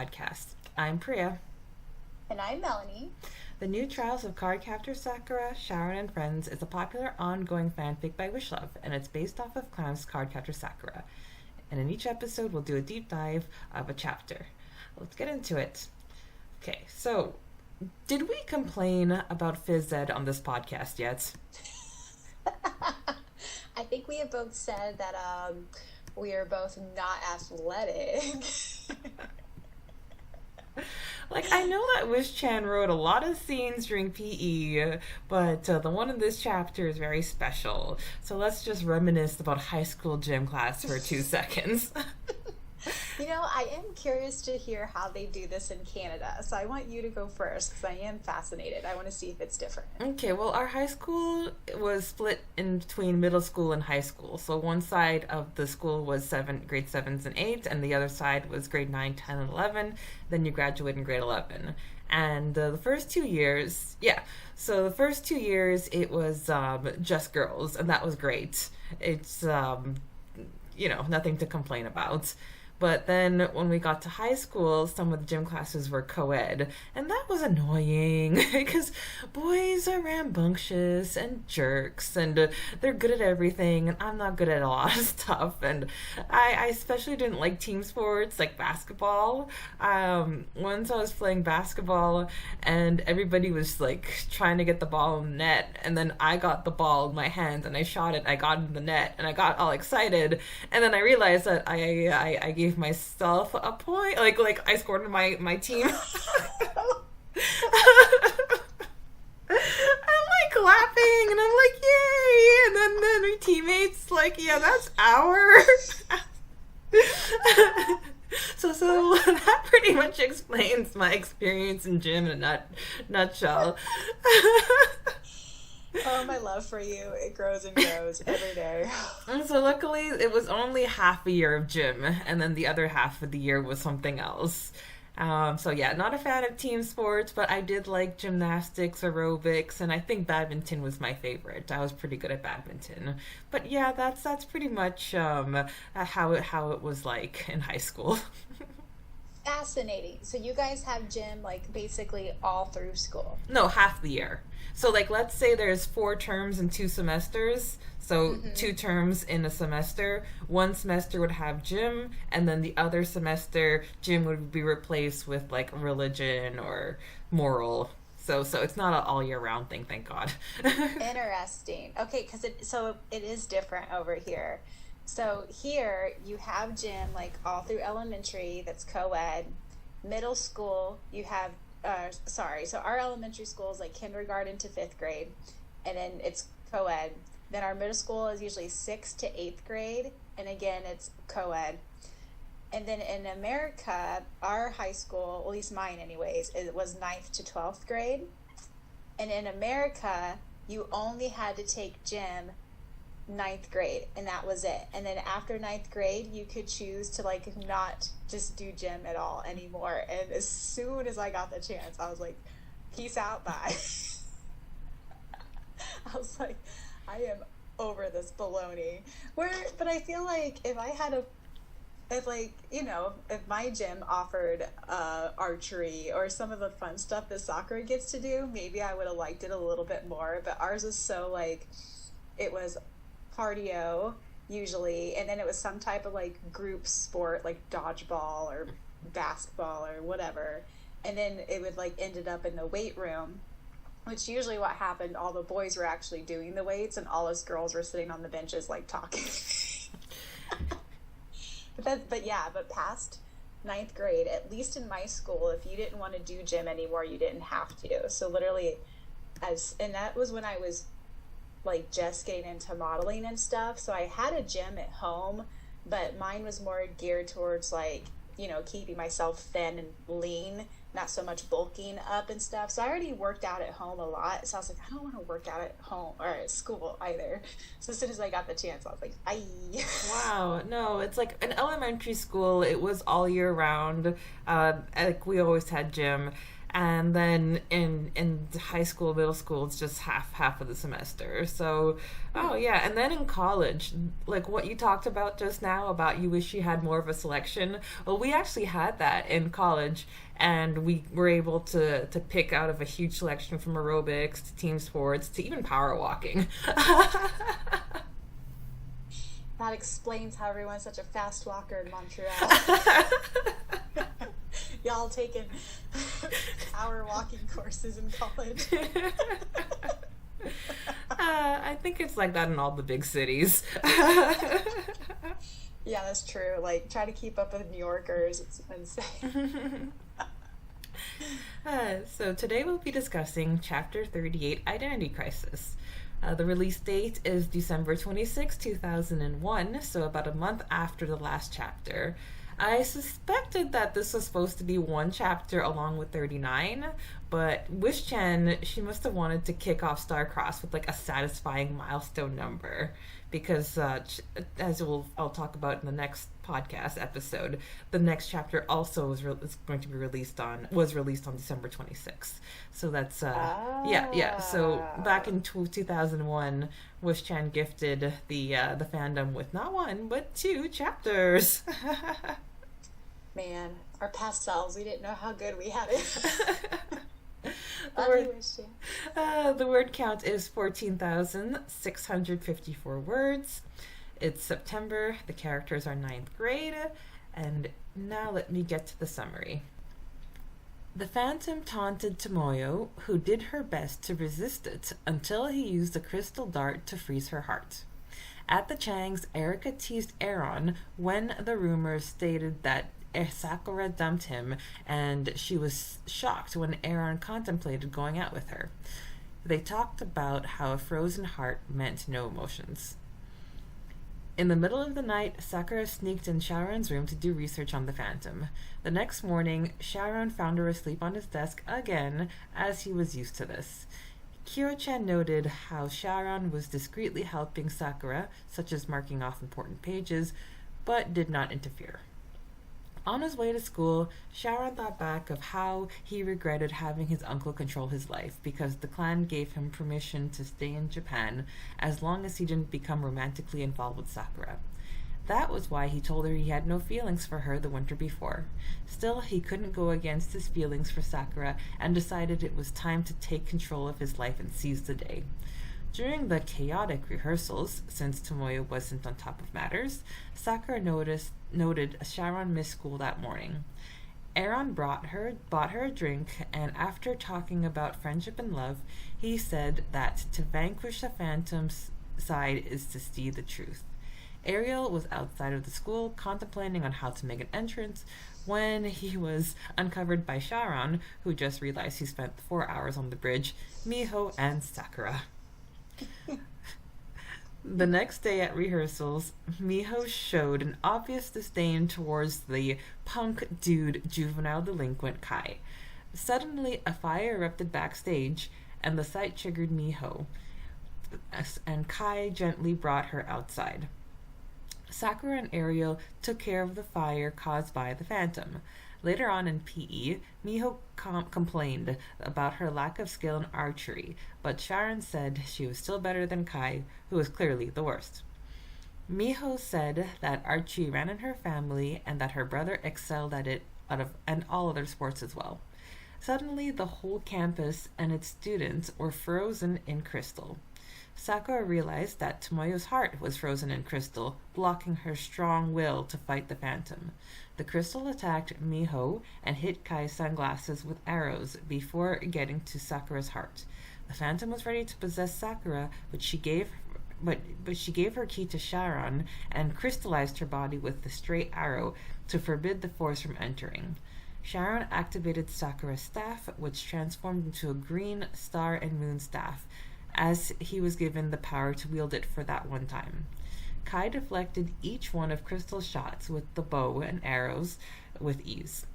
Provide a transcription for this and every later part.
podcast. I'm Preya. And I'm Melanie. The New Trials of Captor Sakura, Syoran and Friends is a popular ongoing fanfic by Wishluv, and it's based off of Clown's Captor Sakura. And in each episode, we'll do a deep dive of a chapter. Let's get into it. Okay, so did we complain about phys ed on this podcast yet? I think we have both said that we are both not athletic. I know that Wish-chan wrote a lot of scenes during PE, but the one in this chapter is very special. So let's just reminisce about high school gym class for 2 seconds. I am curious to hear how they do this in Canada. So I want you to go first because I am fascinated. I want to see if it's different. Okay, well, our high school was split in between middle school and high school. So one side of the school was grade 7s and 8s, and the other side was grade 9, 10, and 11. Then you graduate in grade 11. And the first 2 years, it was just girls, and that was great. It's, nothing to complain about. But then when we got to high school, some of the gym classes were co-ed, and that was annoying because boys are rambunctious and jerks, and they're good at everything, and I'm not good at a lot of stuff, and I especially didn't like team sports like basketball. Once I was playing basketball, and everybody was trying to get the ball in the net, and then I got the ball in my hands, and I shot it, I got in the net, and I got all excited, and then I realized that I gave myself a point. I scored in my team. I'm clapping and I'm yay, and then my teammates yeah, that's our. So that pretty much explains my experience in gym in a nutshell. Oh, my love for you. It grows and grows every day. And so luckily, it was only half a year of gym, and then the other half of the year was something else. Not a fan of team sports, but I did like gymnastics, aerobics, and I think badminton was my favorite. I was pretty good at badminton. But yeah, that's pretty much how it was like in high school. Fascinating. So you guys have gym basically all through school? No, half the year. So let's say there's 4 terms in 2 semesters. So 2 terms in a semester. One semester would have gym, and then the other semester gym would be replaced with religion or moral. So it's not an all year round thing, thank God. Interesting. Okay, because it is different over here. So here you have gym all through elementary, that's co-ed. Middle school you have so our elementary school is kindergarten to 5th grade, and then it's co-ed. Then our middle school is usually 6th to 8th grade, and again it's co-ed. And then in America, our high school, at least mine anyways, it was 9th to 12th grade. And in America, you only had to take gym 9th grade, and that was it. And then after 9th grade, you could choose to not just do gym at all anymore. And as soon as I got the chance, I was like, peace out, bye. I was like, I am over this baloney. But I feel if I had if my gym offered archery or some of the fun stuff that soccer gets to do, maybe I would have liked it a little bit more. But ours is so it was cardio usually, and then it was some type of group sport like dodgeball or basketball or whatever, and then it would ended up in the weight room, which usually what happened, all the boys were actually doing the weights and all us girls were sitting on the benches talking. but past 9th grade, at least in my school, if you didn't want to do gym anymore, you didn't have to. So literally, and that was when I was just getting into modeling and stuff. So I had a gym at home, but mine was more geared towards keeping myself thin and lean, not so much bulking up and stuff. So I already worked out at home a lot. So I was like, I don't want to work out at home or at school either. So as soon as I got the chance, I was like, aye. Wow. No, it's in elementary school, it was all year round. We always had gym. And then in high school, middle school, it's just half of the semester. So, oh yeah. And then in college, like what you talked about just now about you wish you had more of a selection. Well, we actually had that in college, and we were able to pick out of a huge selection from aerobics to team sports to even power walking. That explains how everyone's such a fast walker in Montreal. Y'all taking power walking courses in college. I think it's like that in all the big cities. Yeah, that's true. Like, try to keep up with New Yorkers. It's insane. So today we'll be discussing Chapter 38, Identity Crisis. The release date is December 26, 2001, so about a month after the last chapter. I suspected that this was supposed to be one chapter along with 39, but Wish-chan, she must have wanted to kick off Starcross with like a satisfying milestone number, because as I'll talk about in the next podcast episode, the next chapter also is going to be released on December 26th. So that's yeah. So back in 2001, Wish-chan gifted the fandom with not one but 2 chapters. Man, our past selves, we didn't know how good we had it. The word count is 14,654 words. It's September. The characters are 9th grade. And now let me get to the summary. The Phantom taunted Tomoyo, who did her best to resist it until he used a crystal dart to freeze her heart. At the Changs, Erika teased Aaron when the rumors stated that Sakura dumped him, and she was shocked when Aaron contemplated going out with her. They talked about how a frozen heart meant no emotions. In the middle of the night, Sakura sneaked in Syoran's room to do research on the Phantom. The next morning, Syoran found her asleep on his desk again, as he was used to this. Kiro-chan noted how Syoran was discreetly helping Sakura, such as marking off important pages, but did not interfere. On his way to school, Syoran thought back of how he regretted having his uncle control his life because the clan gave him permission to stay in Japan as long as he didn't become romantically involved with Sakura. That was why he told her he had no feelings for her the winter before. Still, he couldn't go against his feelings for Sakura and decided it was time to take control of his life and seize the day. During the chaotic rehearsals, since Tomoyo wasn't on top of matters, Sakura noted Syoran missed school that morning. Aaron bought her a drink, and after talking about friendship and love, he said that to vanquish the Phantom's side is to see the truth. Ariel was outside of the school, contemplating on how to make an entrance, when he was uncovered by Syoran, who just realized he spent 4 hours on the bridge, Miho, and Sakura. The next day at rehearsals, Miho showed an obvious disdain towards the punk dude juvenile delinquent Kai. Suddenly, a fire erupted backstage, and the sight triggered Miho, and Kai gently brought her outside. Sakura and Ariel took care of the fire caused by the Phantom. Later on in PE, Miho complained about her lack of skill in archery, but Syoran said she was still better than Kai, who was clearly the worst. Miho said that archery ran in her family and that her brother excelled at it and all other sports as well. Suddenly, the whole campus and its students were frozen in crystal. Sakura realized that Tomoyo's heart was frozen in crystal, blocking her strong will to fight the Phantom. The crystal attacked Miho and hit Kai's sunglasses with arrows before getting to Sakura's heart. The Phantom was ready to possess Sakura, but she gave her key to Syoran and crystallized her body with the straight arrow to forbid the force from entering. Syoran activated Sakura's staff, which transformed into a green star and moon staff, as he was given the power to wield it for that one time. Kai deflected each one of Crystal's shots with the bow and arrows with ease.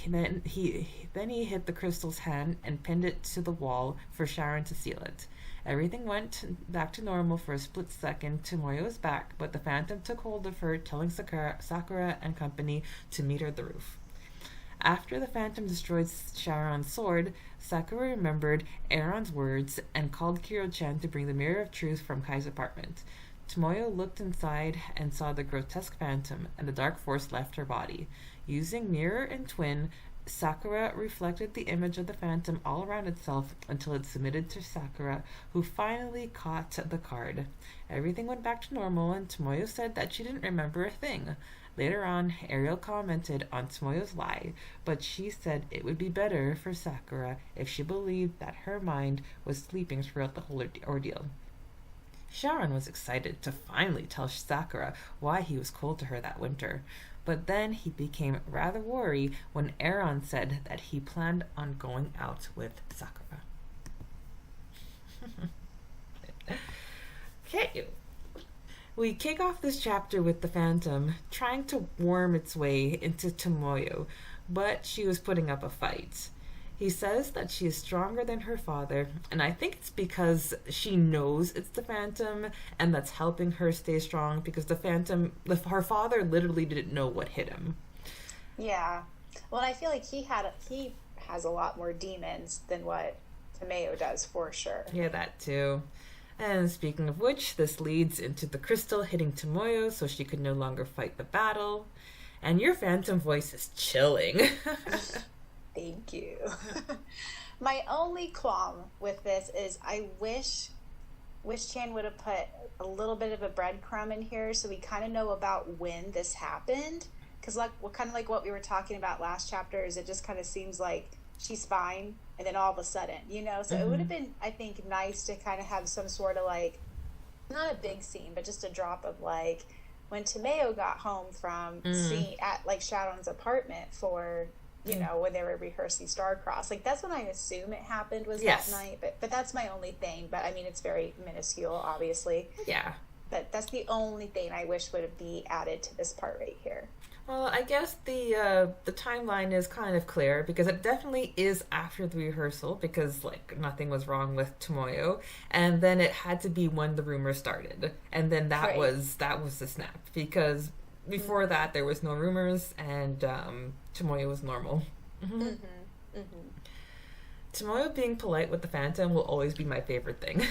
Then he hit the Crystal's hand and pinned it to the wall for Syoran to seal it. Everything went back to normal for a split second. Tomoyo was back, but the Phantom took hold of her, telling Sakura and company to meet her at the roof. After the Phantom destroyed Sharon's sword, Sakura remembered Aaron's words and called Kiro-chan to bring the Mirror of Truth from Kai's apartment. Tomoyo looked inside and saw the grotesque phantom, and the dark force left her body. Using mirror and twin, Sakura reflected the image of the phantom all around itself until it submitted to Sakura, who finally caught the card. Everything went back to normal, and Tomoyo said that she didn't remember a thing. Later on, Ariel commented on Tomoyo's lie, but she said it would be better for Sakura if she believed that her mind was sleeping throughout the whole ordeal. Sharon was excited to finally tell Sakura why he was cold to her that winter, but then he became rather worried when Aaron said that he planned on going out with Sakura. Okay, we kick off this chapter with the Phantom trying to worm its way into Tomoyo, but she was putting up a fight. He says that she is stronger than her father, and I think it's because she knows it's the Phantom, and that's helping her stay strong, because the Phantom, her father literally didn't know what hit him. Yeah. Well, I feel like he has a lot more demons than what Tomoyo does, for sure. Yeah, that too. And speaking of which, this leads into the crystal hitting Tomoyo so she could no longer fight the battle. And your Phantom voice is chilling. Thank you. My only qualm with this is I wish Chan would have put a little bit of a breadcrumb in here so we kind of know about when this happened. Because kind of like what we were talking about last chapter is it just kind of seems like she's fine and then all of a sudden, so it would have been, I think, nice to kind of have some sort of like, not a big scene, but just a drop of like when Tomoyo got home from seeing at like Sharon's apartment for when they were rehearsing Star-Crossed. Like, that's when I assume it happened was that night. But that's my only thing. But, I mean, it's very minuscule, obviously. Yeah. But that's the only thing I wish would be added to this part right here. Well, I guess the timeline is kind of clear because it definitely is after the rehearsal because, like, nothing was wrong with Tomoyo. And then it had to be when the rumor started. And then that was the snap because before that there was no rumors and Tomoyo was normal. Tomoyo being polite with the Phantom will always be my favorite thing.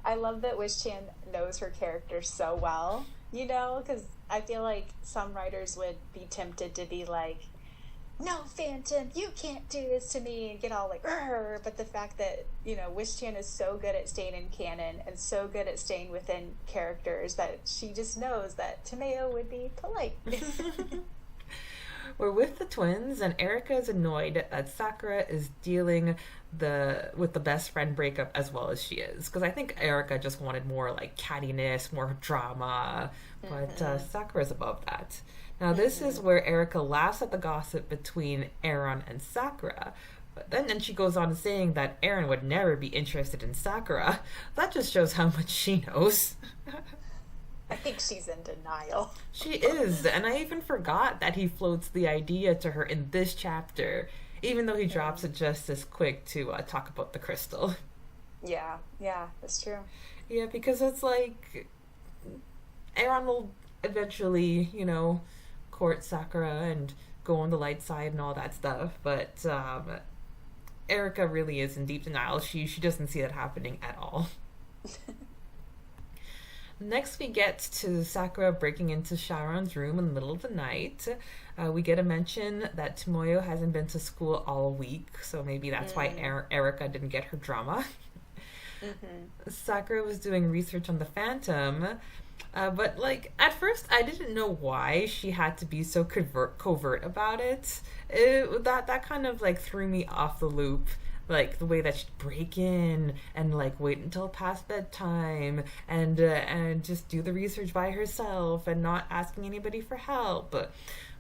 I love that Wish-chan knows her character so well, because I feel like some writers would be tempted to be like, no, Phantom, you can't do this to me, and get all like, Rrr. But the fact that, Wish-chan is so good at staying in canon and so good at staying within characters that she just knows that Tomoyo would be polite. We're with the twins, and Erika is annoyed that Sakura is dealing with the best friend breakup as well as she is. Because I think Erika just wanted more like cattiness, more drama, but Sakura's above that. Now, this is where Erika laughs at the gossip between Aaron and Sakura. But then she goes on saying that Aaron would never be interested in Sakura. That just shows how much she knows. I think she's in denial. She is, and I even forgot that he floats the idea to her in this chapter, even though he drops it just as quick to talk about the crystal. Yeah, that's true. Yeah, because it's like, Aaron will eventually, court Sakura and go on the light side and all that stuff, but Erika really is in deep denial. She doesn't see that happening at all. Next, we get to Sakura breaking into Sharon's room in the middle of the night. We get a mention that Tomoyo hasn't been to school all week, so maybe that's why Erika didn't get her drama. Sakura was doing research on the Phantom, but like at first I didn't know why she had to be so covert about it. That kind of like threw me off the loop. Like the way that she'd break in and like wait until past bedtime and just do the research by herself and not asking anybody for help.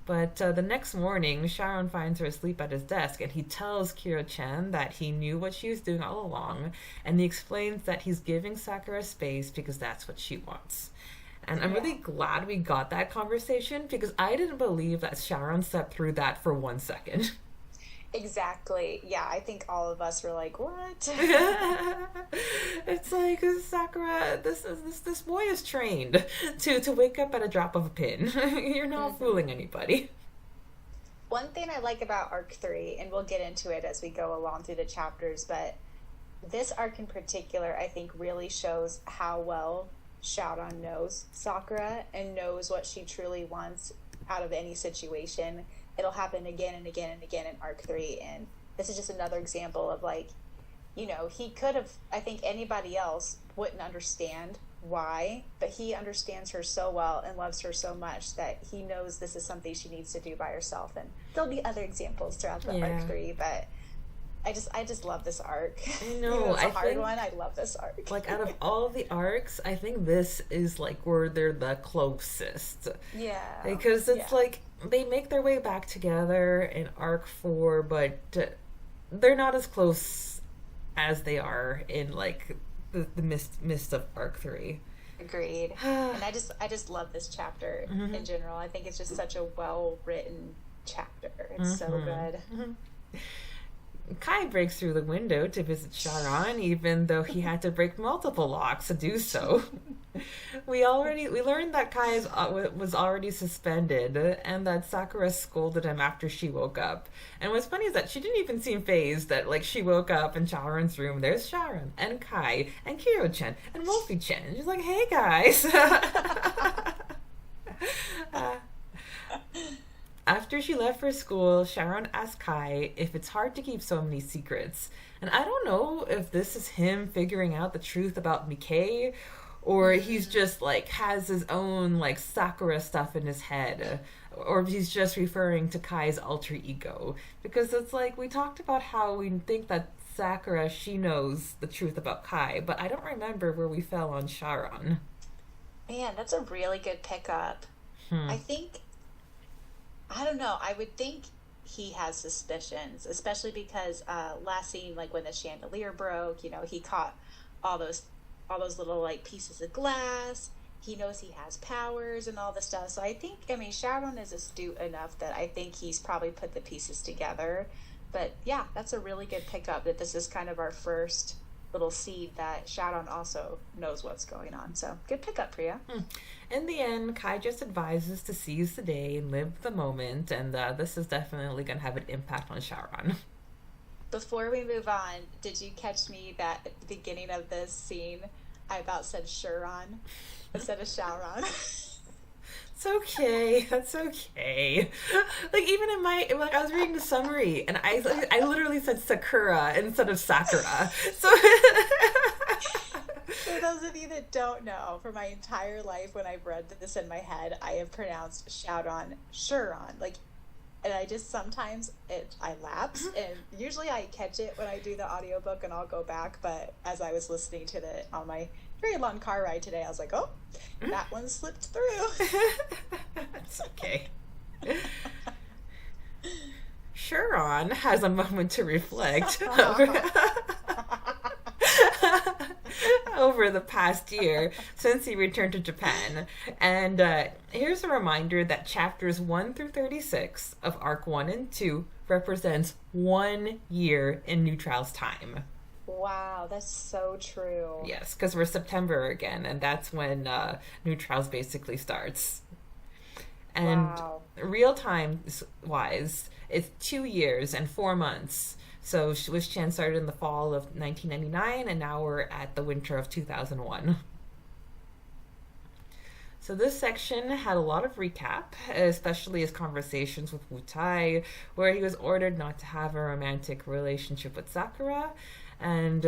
But the next morning, Sharon finds her asleep at his desk, and he tells Kiro-chan that he knew what she was doing all along, and he explains that he's giving Sakura space because that's what she wants. And I'm really glad we got that conversation because I didn't believe that Sharon slept through that for 1 second. Exactly. Yeah, I think all of us were like, "What?" It's like Sakura. This boy is trained to wake up at a drop of a pin. You're not Hmm. fooling anybody. One thing I like about arc 3, and we'll get into it as we go along through the chapters, but this arc in particular, I think, really shows how well Shaoran knows Sakura and knows what she truly wants out of any situation. It'll happen again and again and again in arc 3, and this is just another example of like, he could have, I think anybody else wouldn't understand why, but he understands her so well and loves her so much that he knows this is something she needs to do by herself. And there'll be other examples throughout the arc Yeah, 3, but I just love this arc. I Even though know. it's a hard one, I love this arc. Like out of all of the arcs, I think this is like where they're the closest. Yeah. Because it's Yeah. like they make their way back together in arc 4, but they're not as close as they are in like the mist of arc 3. Agreed. And I just love this chapter Mhm. in general. I think it's just such a well written chapter. It's so good. Mhm. Kai breaks through the window to visit Sharon, even though he had to break multiple locks to do so. We learned that was already suspended, and that Sakura scolded him after she woke up. And what's funny is that she didn't even seem phased that like she woke up in Sharon's room. There's Sharon and Kai and Kiro-chan and Wolfie-chan. And she's like, "Hey guys." Uh, After she left for school, Sharon asked Kai if it's hard to keep so many secrets. And I don't know if this is him figuring out the truth about Mikei, or he's just like has his own like Sakura stuff in his head, or if he's just referring to Kai's alter ego. Because it's like we talked about how we think that Sakura, she knows the truth about Kai, but I don't remember where we fell on Sharon. Man, that's a really good pickup. Hmm. I think, I don't know, I would think he has suspicions, especially because last scene, like when the chandelier broke, he caught all those little like pieces of glass. He knows he has powers and all this stuff. So I mean, Sharon is astute enough that I think he's probably put the pieces together. But yeah, that's a really good pickup that this is kind of our first little seed that Sharon also knows what's going on. So good pickup, Priya. In the end, Kai just advises to seize the day and live the moment, and this is definitely going to have an impact on Sharon. Before we move on, did you catch me that at the beginning of this scene, I about said Shuron instead of Sharon? It's okay. That's okay. Like even in my like I was reading the summary and I literally said Sakura instead of Sakura. So For those of you that don't know, for my entire life when I've read this in my head, I have pronounced Sharon Shuron. Like, and I just sometimes I lapse, and usually I catch it when I do the audiobook and I'll go back, but as I was listening to it on my very long car ride today, I was like, oh, that one slipped through. it's okay. Sharon has a moment to reflect over the past year since he returned to Japan. And here's a reminder that chapters 1 through 36 of Arc 1 and 2 represents 1 year in Neutral's time. Wow, that's so true. Yes, because we're September again, and that's when Neutral's basically starts. And Wow. real time wise, it's 2 years and 4 months. So Wish Chan started in the fall of 1999, and now we're at the winter of 2001. So this section had a lot of recap, especially his conversations with Wu Tai, where he was ordered not to have a romantic relationship with Sakura. And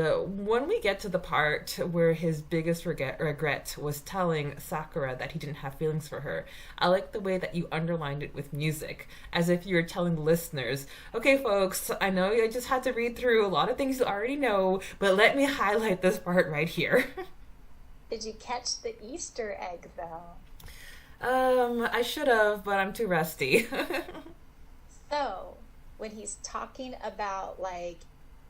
when we get to the part where his biggest regret was telling Sakura that he didn't have feelings for her, I like the way that you underlined it with music, as if you were telling the listeners, okay, folks, I know I just had to read through a lot of things you already know, but let me highlight this part right here. Did you catch the Easter egg, though? I should have, but I'm too rusty. So, when he's talking about, like,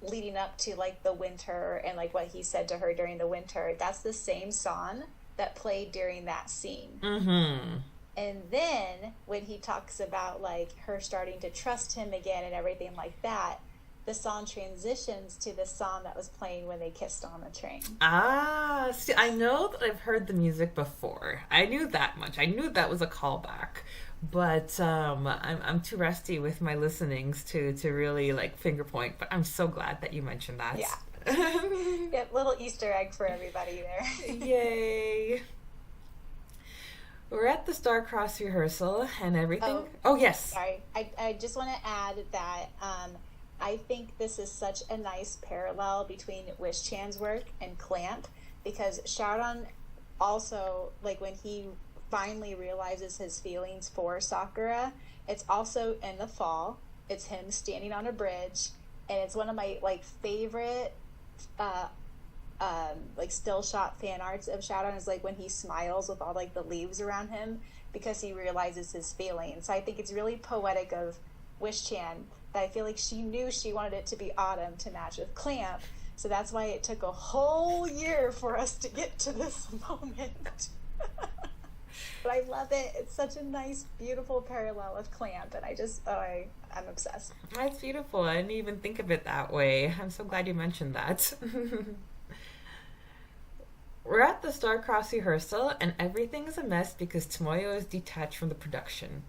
leading up to, like, the winter and, like, what he said to her during the winter, that's the same song that played during that scene. Mm-hmm. And then when he talks about like her starting to trust him again and everything like that, the song transitions to the song that was playing when they kissed on the train. Ah, see, I know that I've heard the music before. I knew that much. I knew that was a callback. But I'm too rusty with my listenings to really like finger point. But I'm so glad that you mentioned that. Yeah. Yep, little Easter egg for everybody there. Yay. We're at the Star-Crossed rehearsal and everything. Oh, yes. Sorry. I just want to add that I think this is such a nice parallel between Wish Chan's work and Clamp, because Syoran also, like when he finally realizes his feelings for Sakura, it's also in the fall. It's him standing on a bridge, and it's one of my like favorite like still shot fan arts of Syoran is like when he smiles with all like the leaves around him because he realizes his feelings. So I think it's really poetic of Wish Chan that I feel like she knew she wanted it to be autumn to match with Clamp. So that's why it took a whole year for us to get to this moment. But I love it. It's such a nice, beautiful parallel of Clamp, and I'm obsessed. That's beautiful. I didn't even think of it that way. I'm so glad you mentioned that. We're at the Star-Crossed rehearsal, and everything is a mess because Tomoyo is detached from the production.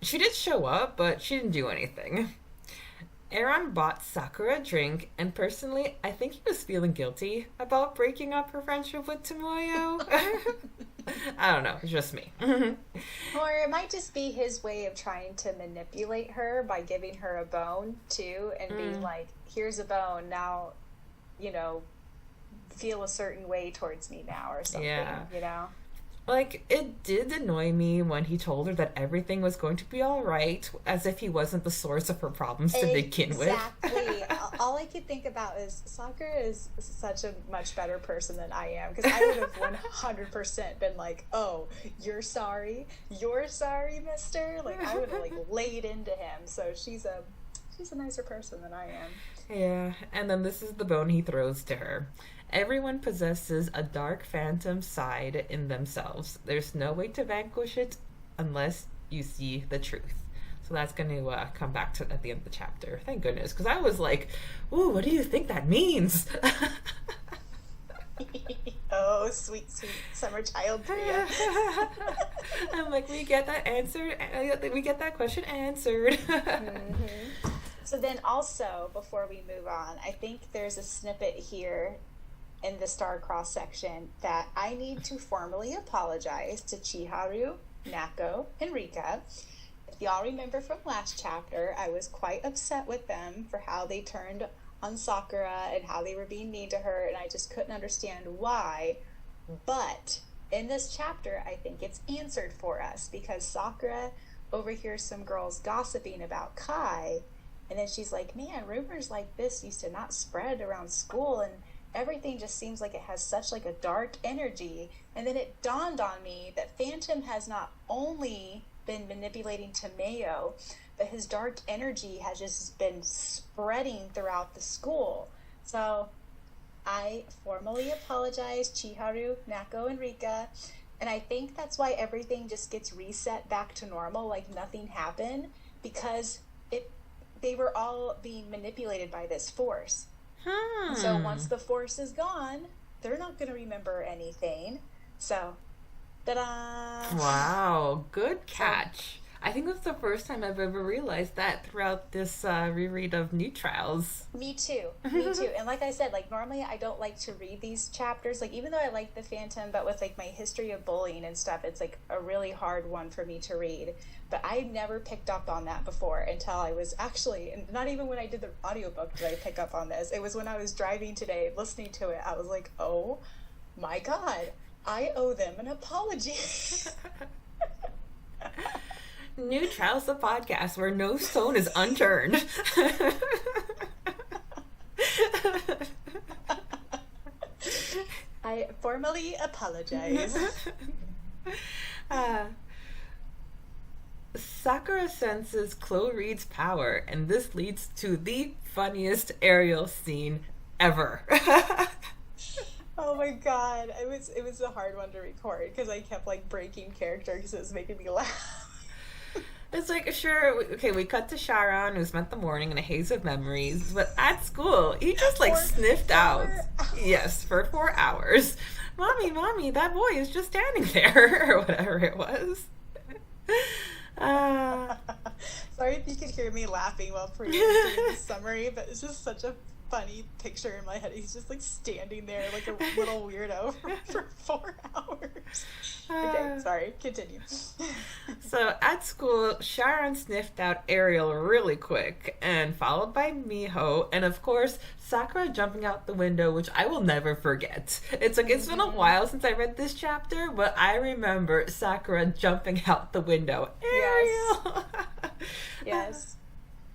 She did show up, but she didn't do anything. Aaron bought Sakura a drink, and personally, I think he was feeling guilty about breaking up her friendship with Tomoyo. I don't know, it's just me. Or it might just be his way of trying to manipulate her by giving her a bone, too, and being like, here's a bone, now, feel a certain way towards me now, or something, Like, it did annoy me when he told her that everything was going to be alright, as if he wasn't the source of her problems to begin with. Exactly. All I could think about is Sakura is such a much better person than I am, because I would have 100% been like, oh, you're sorry, mister? Like, I would have, like, laid into him. So she's a nicer person than I am. Yeah, and then this is the bone he throws to her. Everyone possesses a dark phantom side in themselves. There's no way to vanquish it unless you see the truth. So that's going to come back to at the end of the chapter. Thank goodness, because I was like, ooh, what do you think that means? Oh, sweet, sweet summer child Preya. I'm like, we get that answered. We get that question answered. Mm-hmm. So then also, before we move on, I think there's a snippet here in the Star-Crossed section that I need to formally apologize to Chiharu, Nako, and Rika. If y'all remember from last chapter, I was quite upset with them for how they turned on Sakura and how they were being mean to her, and I just couldn't understand why. But in this chapter, I think it's answered for us, because Sakura overhears some girls gossiping about Kai, and then she's like, man, rumors like this used to not spread around school, and everything just seems like it has such like a dark energy. And then it dawned on me that Phantom has not only been manipulating Tomoyo, but his dark energy has just been spreading throughout the school. So I formally apologize, Chiharu, Nako, and Rika, and I think that's why everything just gets reset back to normal, like nothing happened, because they were all being manipulated by this force. So once the force is gone, they're not going to remember anything. So, ta-da! Wow, good catch. I think that's the first time I've ever realized that throughout this reread of New Trials. Me too. And like I said, like normally I don't like to read these chapters. Like even though I like the Phantom, but with like my history of bullying and stuff, it's like a really hard one for me to read. But I never picked up on that before until I was actually, and not even when I did the audiobook did I pick up on this. It was when I was driving today, listening to it. I was like, oh my God, I owe them an apology. New Trials, the podcast where no stone is unturned. I formally apologize. Sakura senses Chloe Reed's power, and this leads to the funniest aerial scene ever. Oh my god, it was a hard one to record because I kept like breaking character because it was making me laugh. It's like, sure, okay, we cut to Sharon, who spent the morning in a haze of memories, but at school, he just like For sniffed out. 4 hours. Yes, for 4 hours. Mommy, that boy is just standing there, or whatever it was. Uh, Sorry if you could hear me laughing while Priya was doing the summary, but it's just such a funny picture in my head. He's just like standing there like a little weirdo for 4 hours. Okay, sorry, continue. So at school, Sharon sniffed out Ariel really quick, and followed by Miho, and of course, Sakura jumping out the window, which I will never forget. It's like, it's been a while since I read this chapter, but I remember Sakura jumping out the window. Ariel! Yes.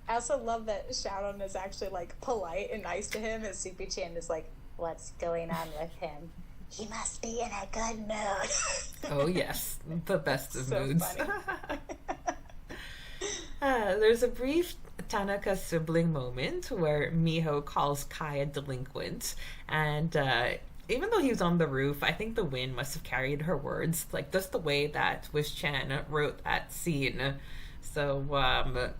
I also love that Sharon is actually like polite and nice to him, and Supi-chan is like, what's going on with him? He must be in a good mood. Oh yes, the best of So moods. funny. There's a brief Tanaka sibling moment where Miho calls Kai a delinquent, and even though he was on the roof, I think the wind must have carried her words, like just the way that Wish-chan wrote that scene. So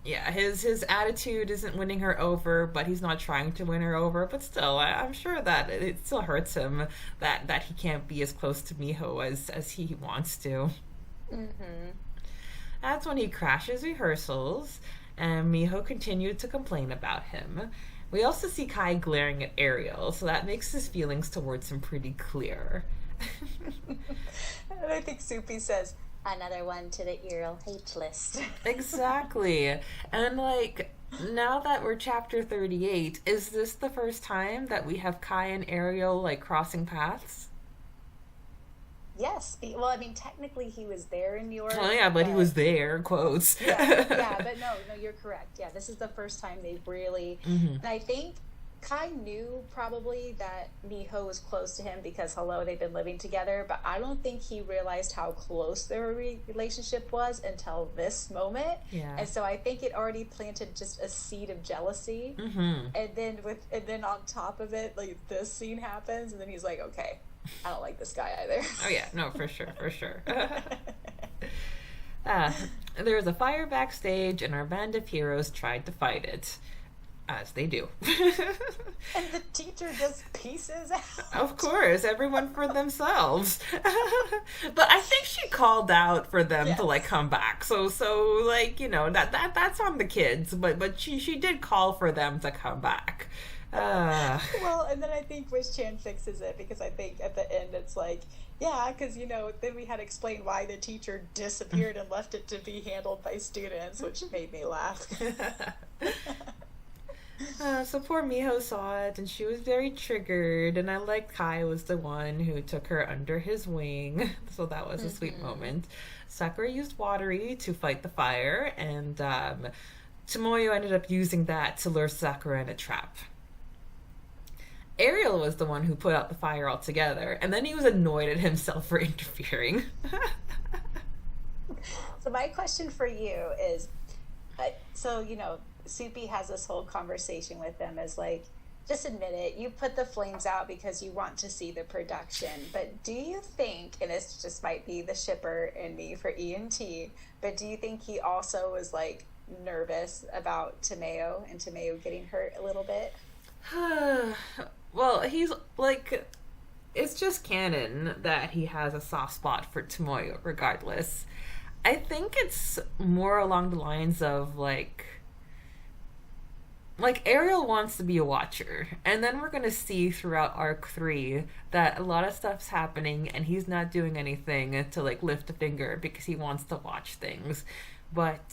yeah, his attitude isn't winning her over, but he's not trying to win her over. But still, I'm sure that it still hurts him that he can't be as close to Miho as he wants to. Mm-hmm. That's when he crashes rehearsals, and Miho continued to complain about him. We also see Kai glaring at Ariel, so that makes his feelings towards him pretty clear. And I think Supi says, another one to the Ariel hate list. Exactly. And like, now that we're chapter 38, is this the first time that we have Kai and Ariel like crossing paths? Yes. Well, I mean, technically he was there in New York. Oh yeah, but he was there, quotes. Yeah, but no, you're correct. Yeah, this is the first time they really, Mm-hmm. and I think Kai knew probably that Miho was close to him because, hello, they've been living together, but I don't think he realized how close their relationship was until this moment. Yeah. And so I think it already planted just a seed of jealousy. Mm-hmm. And then on top of it, like this scene happens, and then he's like, okay, I don't like this guy either. Oh yeah, no, for sure. There was a fire backstage, and our band of heroes tried to fight it. As they do. And the teacher just pieces out. Of course, everyone for themselves. But I think she called out for them to like come back. So like, you know, that's on the kids, but she did call for them to come back. Well, and then I think Wish-chan fixes it because I think at the end it's like, yeah, because, you know, then we had to explain why the teacher disappeared and left it to be handled by students, which made me laugh. So poor Miho saw it, and she was very triggered, and I liked Kai was the one who took her under his wing, so that was a sweet moment. Sakura used watery to fight the fire, and Tomoyo ended up using that to lure Sakura in a trap. Ariel was the one who put out the fire altogether, and then he was annoyed at himself for interfering. So my question for you is, so, you know, Supi has this whole conversation with them as like, just admit it, you put the flames out because you want to see the production, but do you think, and this just might be the shipper in me for E&T, but do you think he also was like nervous about Tomoyo and Tomoyo getting hurt a little bit? Well, he's like, it's just canon that he has a soft spot for Tomoyo regardless. I think it's more along the lines of like Ariel wants to be a watcher, and then we're going to see throughout arc 3 that a lot of stuff's happening and he's not doing anything to like lift a finger because he wants to watch things. But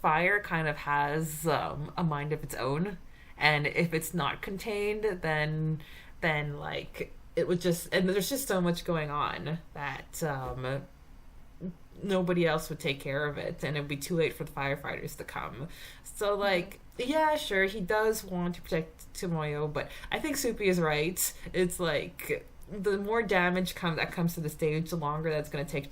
fire kind of has a mind of its own, and if it's not contained, then like it would just, and there's just so much going on that nobody else would take care of it, and it would be too late for the firefighters to come. So like, yeah, sure, he does want to protect Tomoyo, but I think Supi is right. It's like, the more damage that comes to the stage, the longer that's going to take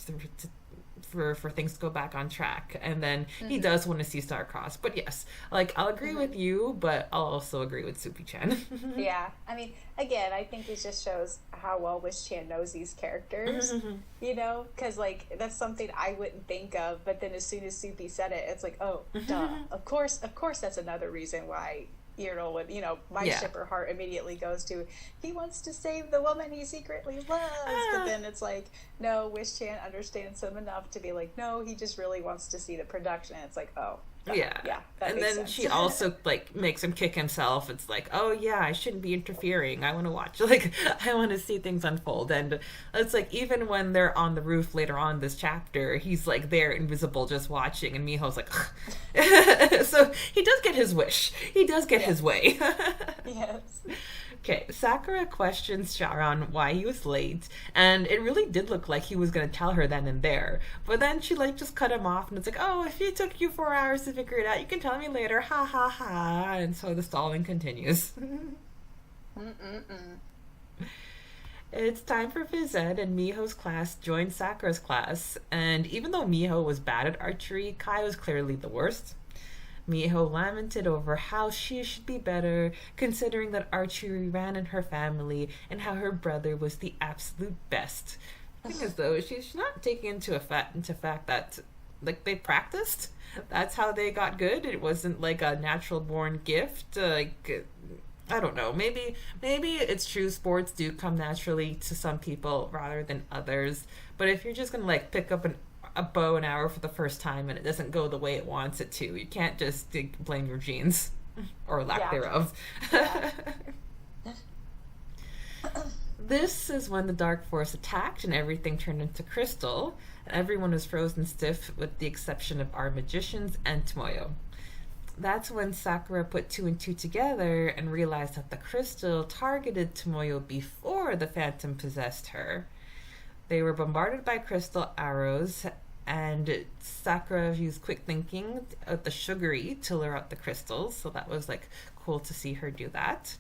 for things to go back on track. And then he does want to see Star-Crossed. But yes, like, I'll agree with you, but I'll also agree with Soupy-chan. Yeah, I mean, again, I think it just shows how well Wish-chan knows these characters, you know? Because, like, that's something I wouldn't think of, but then as soon as Soupy said it, it's like, oh, duh. Of course that's another reason why, you know, my shipper heart immediately goes to, he wants to save the woman he secretly loves. But then it's like, no, Wish-chan understands him enough to be like, no, he just really wants to see the production. And it's like, oh. Yeah, and then sense. She also like makes him kick himself. It's like, oh yeah, I shouldn't be interfering. I want to watch, like, I want to see things unfold. And it's like, even when they're on the roof later on this chapter, he's like there invisible just watching, and Miho's like so he does get his wish. He does get his way. Yes. Okay, Sakura questions Sharon why he was late, and it really did look like he was going to tell her then and there. But then she, like, just cut him off, and it's like, oh, if it took you 4 hours to figure it out, you can tell me later, ha ha ha. And so the stalling continues. It's time for phys ed, and Miho's class joined Sakura's class, and even though Miho was bad at archery, Kai was clearly the worst. Miho lamented over how she should be better, considering that archery ran in her family and how her brother was the absolute best. The thing is, though, she's not taking into fact that, like, they practiced. That's how they got good. It wasn't like a natural born gift. Like, I don't know. Maybe it's true. Sports do come naturally to some people rather than others. But if you're just gonna, like, pick up a bow and arrow for the first time and it doesn't go the way it wants it to, you can't just blame your genes or lack thereof. This is when the Dark Force attacked and everything turned into crystal. Everyone was frozen stiff with the exception of our magicians and Tomoyo. That's when Sakura put 2 and 2 together and realized that the crystal targeted Tomoyo before the phantom possessed her. They were bombarded by crystal arrows, and Sakura used quick thinking of the sugary to lure out the crystals, so that was, like, cool to see her do that.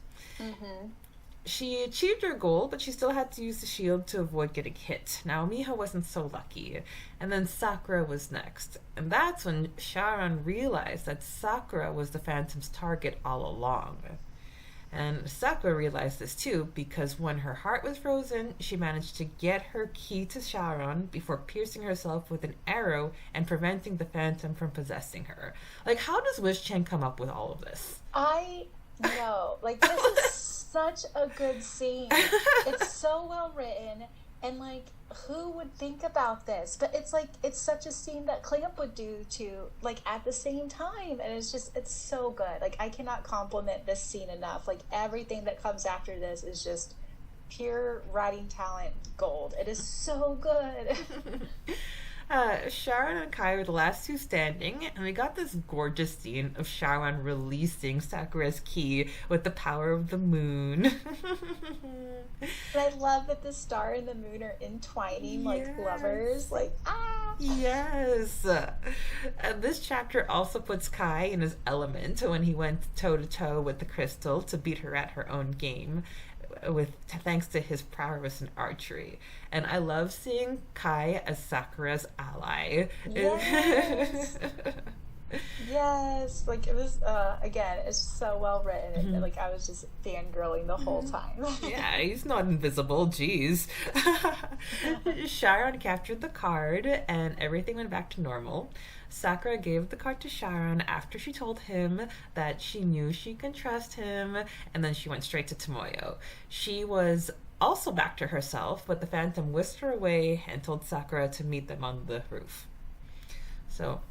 She achieved her goal, but she still had to use the shield to avoid getting hit. Now, Miho wasn't so lucky, and then Sakura was next. And that's when Sharon realized that Sakura was the Phantom's target all along. And Sakura realized this too, because when her heart was frozen, she managed to get her key to Sharon before piercing herself with an arrow and preventing the Phantom from possessing her. Like, how does Wish-chan come up with all of this? I know. Like, this is such a good scene. It's so well written, and, like, who would think about this? But it's like, it's such a scene that Clamp would do too, like, at the same time, and it's so good. Like, I cannot compliment this scene enough. Like, everything that comes after this is just pure writing talent gold. It is so good. Sharon and Kai were the last two standing, and we got this gorgeous scene of Sharon releasing Sakura's key with the power of the moon. And I love that the star and the moon are entwining like lovers. Like, ah! Yes! And this chapter also puts Kai in his element when he went toe-to-toe with the crystal to beat her at her own game, thanks to his prowess in archery. And I love seeing Kai as Sakura's ally. Yes. Yes, like, it was again, it's so well written. Like, I was just fangirling the whole time. Yeah, he's not invisible, jeez. Sharon captured the card and everything went back to normal. Sakura gave the card to Sharon after she told him that she knew she could trust him, and then she went straight to Tomoyo. She was also back to herself, but the Phantom whisked her away and told Sakura to meet them on the roof. So,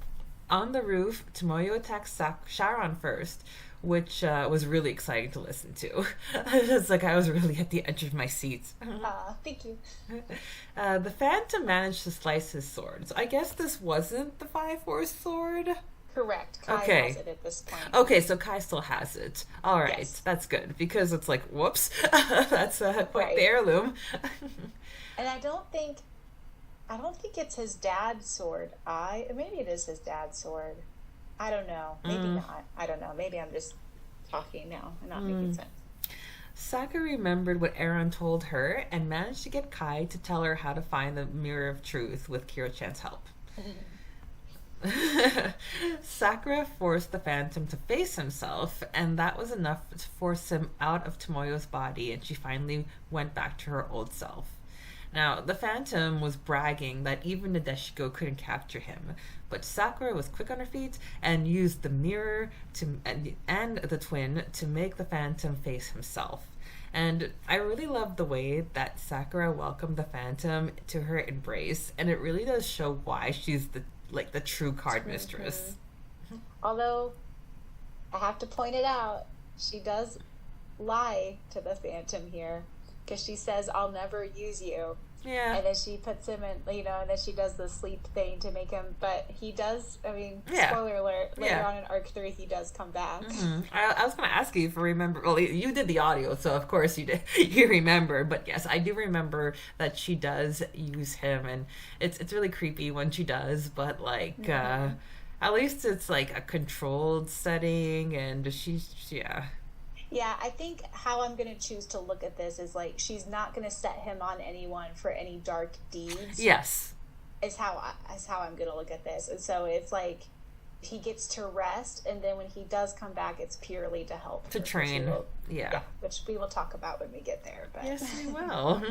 on the roof, Tomoyo attacks Sharon first, which was really exciting to listen to. It's like I was really at the edge of my seat. Thank you. The Phantom managed to slice his sword. So I guess this wasn't the 5-4 sword? Correct. Kai has it at this point. Okay, so Kai still has it. All right, yes. That's good, because it's like, whoops, that's quite the heirloom. And I don't think it's his dad's sword. Maybe it is his dad's sword. I don't know. Maybe not. I don't know. Maybe I'm just talking now and not making sense. Sakura remembered what Aaron told her and managed to get Kai to tell her how to find the Mirror of Truth with Kiro-chan's help. Sakura forced the Phantom to face himself, and that was enough to force him out of Tomoyo's body, and she finally went back to her old self. Now, the Phantom was bragging that even Nadeshiko couldn't capture him, but Sakura was quick on her feet and used the mirror and the twin to make the Phantom face himself. And I really love the way that Sakura welcomed the Phantom to her embrace, and it really does show why she's the true card mistress. Although, I have to point it out, she does lie to the Phantom here, because she says, "I'll never use you." Yeah. And then she puts him in, and then she does the sleep thing to make him, but he does, spoiler alert, later on in Arc 3, he does come back. Mm-hmm. I was going to ask you if you remember, well, you did the audio, so of course you remember, but yes, I do remember that she does use him, and it's really creepy when she does, but at least it's like a controlled setting, and yeah. Yeah, I think how I'm going to choose to look at this is she's not going to set him on anyone for any dark deeds. Yes. Is how I'm going to look at this. And so it's he gets to rest, and then when he does come back, it's purely to help. To train. Yeah. Which we will talk about when we get there. But. Yes, we will.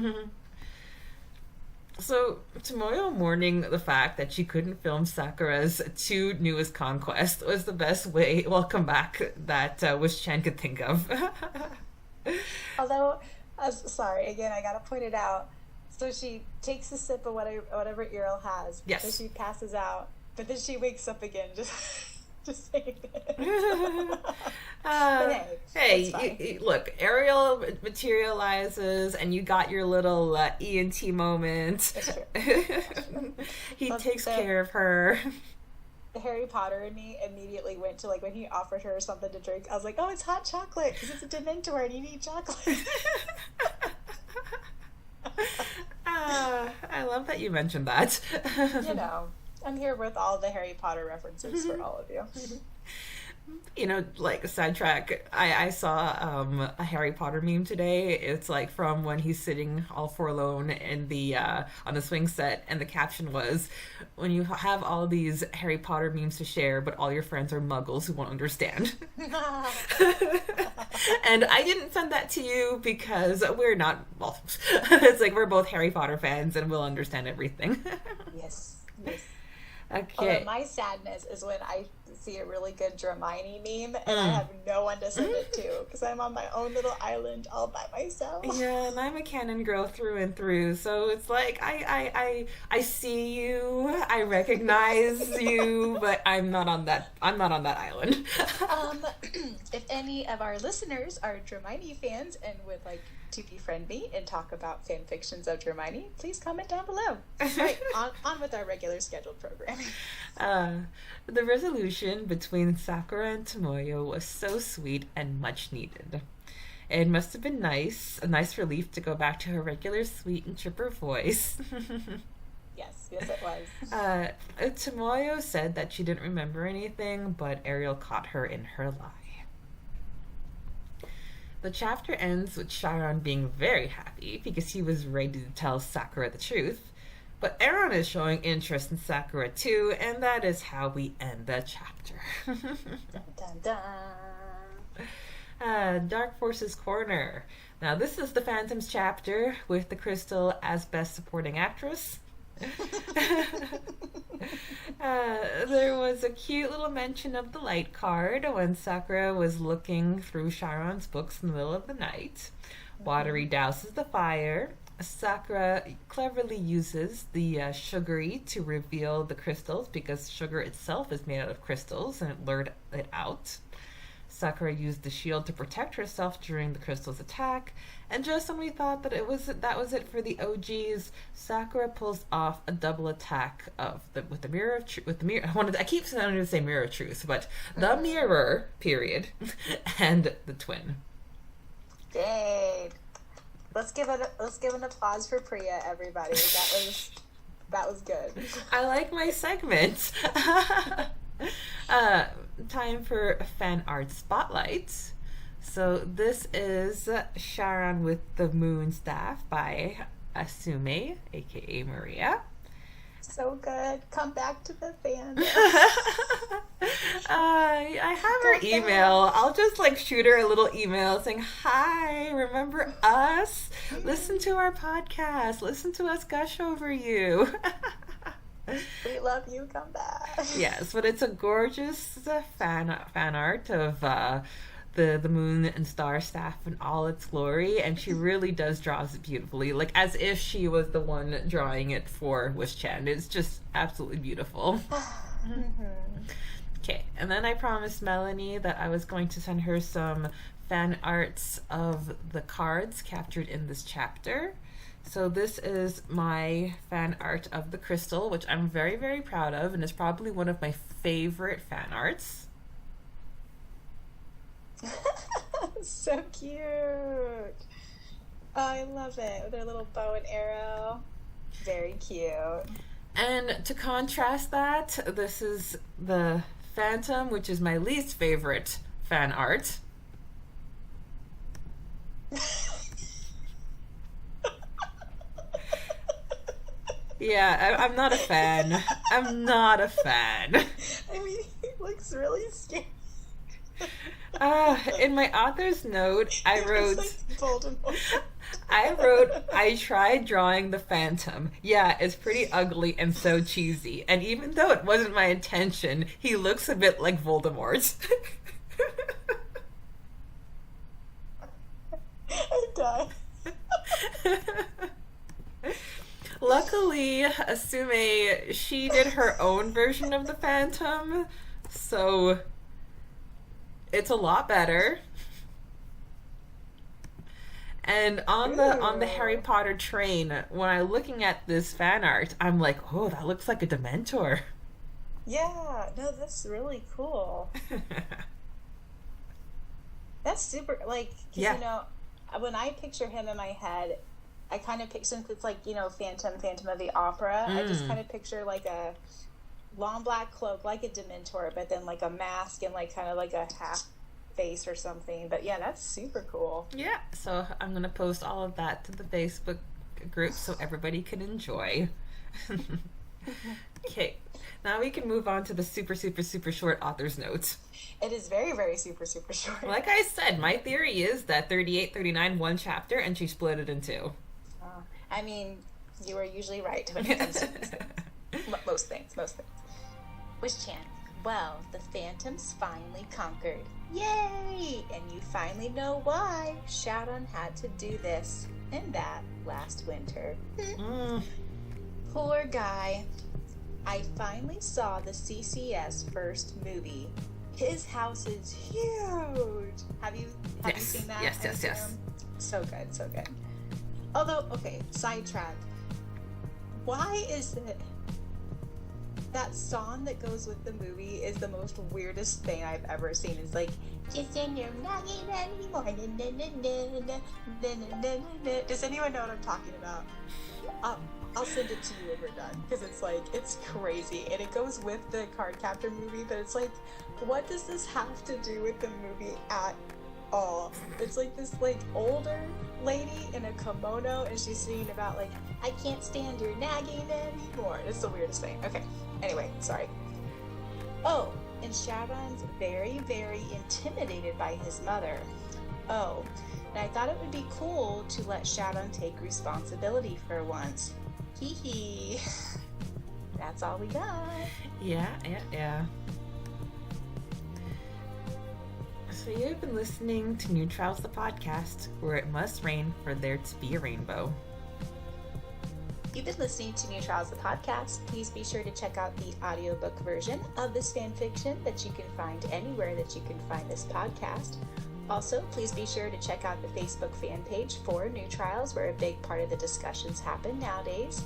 So, Tomoyo mourning the fact that she couldn't film Sakura's 2 newest conquests was the best welcome back that Wish-chan could think of. Although, sorry, again, I gotta point it out. So she takes a sip of whatever Earl has. Yes. So she passes out, but then she wakes up again, just saying it. Hey, look, Ariel materializes, and you got your little ENT moment. He takes care of her. The Harry Potter in me immediately went to when he offered her something to drink. I was like, oh, it's hot chocolate because it's a Dementor and you need chocolate. I love that you mentioned that. I'm here with all the Harry Potter references for all of you. Sidetrack, I saw a Harry Potter meme today. It's from when he's sitting all forlorn in the on the swing set, and the caption was, "When you have all these Harry Potter memes to share, but all your friends are muggles who won't understand." And I didn't send that to you because we're not, it's we're both Harry Potter fans and we'll understand everything. Yes. Okay. Although my sadness is when I see a really good Hermione meme and I have no one to send it to because I'm on my own little island all by myself. Yeah, and I'm a canon girl through and through, so it's I see you, I recognize you, but I'm not on that island. If any of our listeners are Hermione fans and would like to befriend me and talk about fan fictions of Hermione, please comment down below. Right, on with our regular scheduled programming. The resolution between Sakura and Tomoyo was so sweet and much needed. It must have been a nice relief to go back to her regular sweet and chipper voice. Yes, it was. Tomoyo said that she didn't remember anything, but Ariel caught her in her lie. The chapter ends with Syoran being very happy because he was ready to tell Sakura the truth. But Aaron is showing interest in Sakura too, and that is how we end the chapter. Dun, dun, dun. Dark Forces Corner. Now this is the Phantoms chapter with the Crystal as best supporting actress. There was a cute little mention of the light card when Sakura was looking through Syoran's books in the middle of the night. Watery douses the fire. Sakura cleverly uses the sugary to reveal the crystals because sugar itself is made out of crystals, and it lured it out. Sakura used the shield to protect herself during the crystal's attack, and just when we thought that that was it for the OGs, Sakura pulls off a double attack with the mirror of truth. I keep wanting to say mirror of truth, but the mirror period, and the twin. Dang. Let's give an applause for Preya, everybody. That was good. I like my segment. Time for fan art spotlight. So this is Syoran with the Moon Staff by Asume, aka Maria. So good. Come back to the fandom. I have her email. I'll just like shoot her a little email saying, "Hi, remember us? Listen to our podcast. Listen to us gush over you." We love you. Come back. Yes, but it's a gorgeous fan art of the moon and star staff in all its glory, and she really does draws it beautifully, like as if she was the one drawing it for Wish-chan. It's just absolutely beautiful. Okay, and then I promised Melanie that I was going to send her some fan arts of the cards captured in this chapter. So this is my fan art of the crystal, which I'm very, very proud of, and is probably one of my favorite fan arts. So cute. Oh, I love it. With their little bow and arrow. Very cute. And to contrast that, this is the Phantom, which is my least favorite fan art. Yeah, I'm not a fan. I'm not a fan. I mean, he looks really scary. In my author's note, I wrote, Voldemort. I tried drawing the Phantom. Yeah, it's pretty ugly and so cheesy. And even though it wasn't my intention, he looks a bit like Voldemort. I died. Luckily, Asume, she did her own version of the Phantom, so it's a lot better. And on the Harry Potter train, when I'm looking at this fan art, I'm like, oh, that looks like a Dementor. Yeah, no, that's really cool. That's super, like, 'cause, Yeah. you know, when I picture him in my head, I kind of picture, since it's like, you know, Phantom of the Opera, I just kind of picture like a long black cloak, like a Dementor, but then like a mask and like kind of like a half face or something. But yeah, that's super cool. Yeah, so I'm going to post all of that to the Facebook group so everybody can enjoy. Okay, now we can move on to the super, super, super short author's notes. It is very, very super, super short. Like I said, my theory is that 38, 39, one chapter, and she split it in two. I mean, you are usually right when it comes to most things. Wish-chan, well, the Phantom's finally conquered. Yay! And you finally know why Syoran had to do this and that last winter. Poor guy. I finally saw the CCS first movie. His house is huge. Have you seen that? Yes. So good, so good. Although, okay, sidetrack. Why is it that song that goes with the movie is the most weirdest thing I've ever seen? It's like, just in your nagging anymore. Does anyone know what I'm talking about? I'll send it to you when we're done, because it's like, it's crazy, and it goes with the Card Captor movie, but it's like, what does this have to do with the movie at all? It's like this like older lady in a kimono, and she's singing about like, I can't stand your nagging anymore. It's the weirdest thing. Okay, anyway, sorry. Oh, and Syoran's very, very intimidated by his mother. Oh, and I thought it would be cool to let Syoran take responsibility for once. Hee hee. That's all we got. Yeah. So you've been listening to Neutrals the podcast, where it must rain for there to be a rainbow. You've been listening to Neutrals the podcast. Please be sure to check out the audiobook version of this fan fiction that you can find anywhere that you can find this podcast. Also, please be sure to check out the Facebook fan page for New Trials, where a big part of the discussions happen nowadays.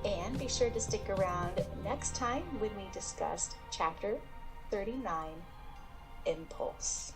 And be sure to stick around next time when we discuss Chapter 39, Impulse.